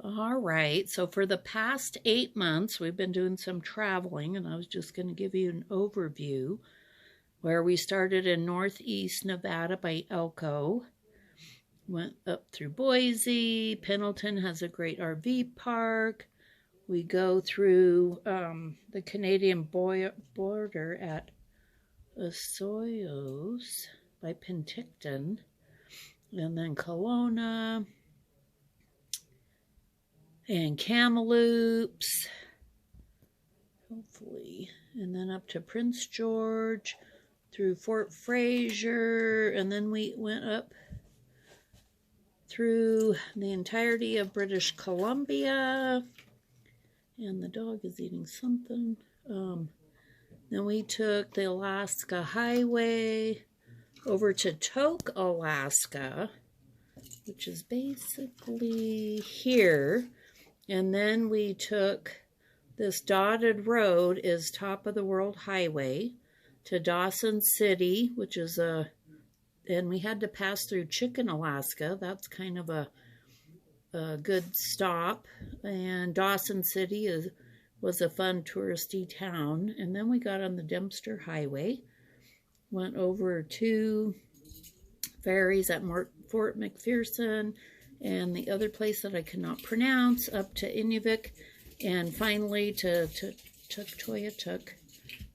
All right, so for the past 8 months, we've been doing some traveling, and I was just going to give you an overview where we started in Northeast Nevada by Elko, went up through Boise. Pendleton has a great RV park. We go through the Canadian border at Osoyoos by Penticton, and then Kelowna, and Kamloops, hopefully, and then up to Prince George, through Fort Fraser, and then we went up through the entirety of British Columbia, and the dog is eating something. Then we took the Alaska Highway over to Tok, Alaska, which is basically here. And then we took this dotted road is top of the world highway to Dawson City, which is and we had to pass through Chicken, Alaska. That's kind of a good stop. And Dawson City was a fun touristy town. And then we got on the Dempster Highway, went over 2 ferries at Fort McPherson, and the other place that I cannot pronounce, up to Inuvik, and finally to Tuktoyaktuk,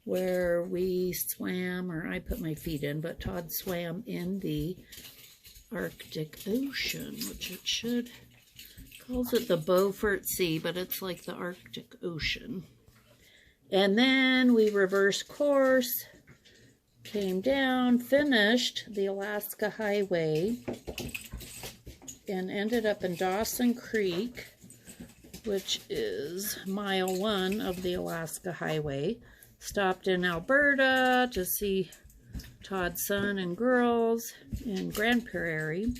where we swam, or I put my feet in, but Todd swam in the Arctic Ocean, which it should, calls it the Beaufort Sea, but it's like the Arctic Ocean. And then we reversed course, came down, finished the Alaska Highway, and ended up in Dawson Creek, which is mile 1 of the Alaska Highway. Stopped in Alberta to see Todd's son and girls in Grand Prairie.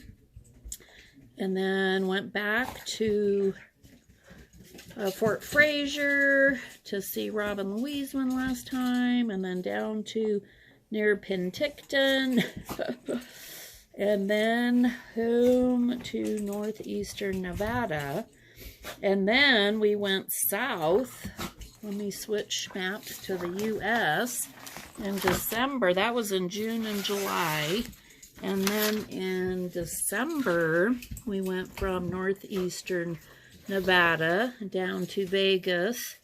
And then went back to Fort Fraser to see Rob and Louise one last time. And then down to near Penticton. And then home to northeastern Nevada. And then we went south. Let me switch maps to the U.S. in December. That was in June and July. And then in December, we went from northeastern Nevada down to Vegas,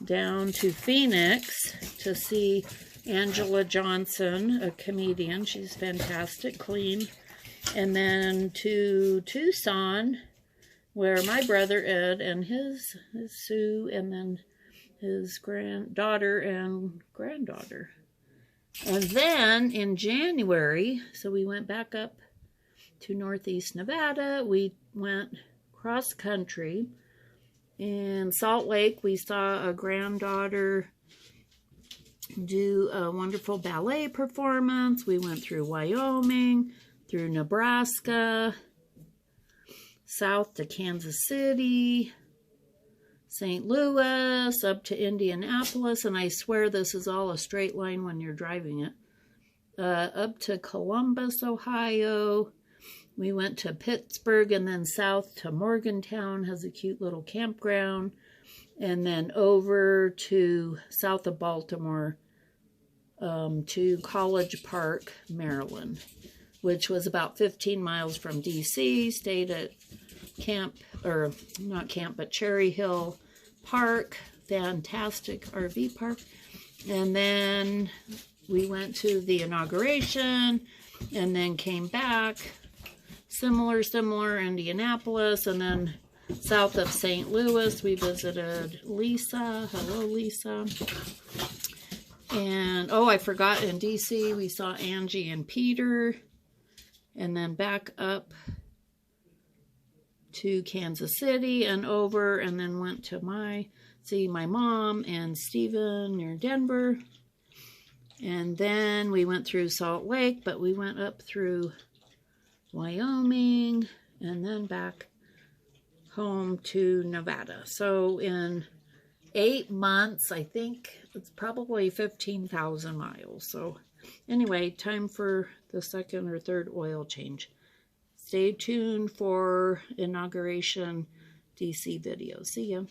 down to Phoenix to see Angela Johnson, a comedian. She's fantastic, clean. And then to Tucson, where my brother Ed and his Sue, and then his granddaughter and granddaughter. And then in January, so we went back up to Northeast Nevada. We went cross country. In Salt Lake, we saw a granddaughter do a wonderful ballet performance. We went through Wyoming, through Nebraska, south to Kansas City, St. Louis, up to Indianapolis, and I swear this is all a straight line when you're driving it, up to Columbus, Ohio. We went to Pittsburgh, and then south to Morgantown, has a cute little campground, and then over to south of Baltimore to College Park, Maryland, which was about 15 miles from D.C., stayed at Cherry Hill Park, fantastic RV park. And then we went to the inauguration and then came back, similar, Indianapolis, and then south of St. Louis, we visited Lisa. Hello, Lisa. And, oh, I forgot, in D.C., we saw Angie and Peter. And then back up to Kansas City and over, and then went to see my mom and Stephen near Denver. And then we went through Salt Lake, but we went up through Wyoming and then back home to Nevada. So in 8 months, I think it's probably 15,000 miles. So anyway, time for the second or third oil change. Stay tuned for inauguration DC video. See ya.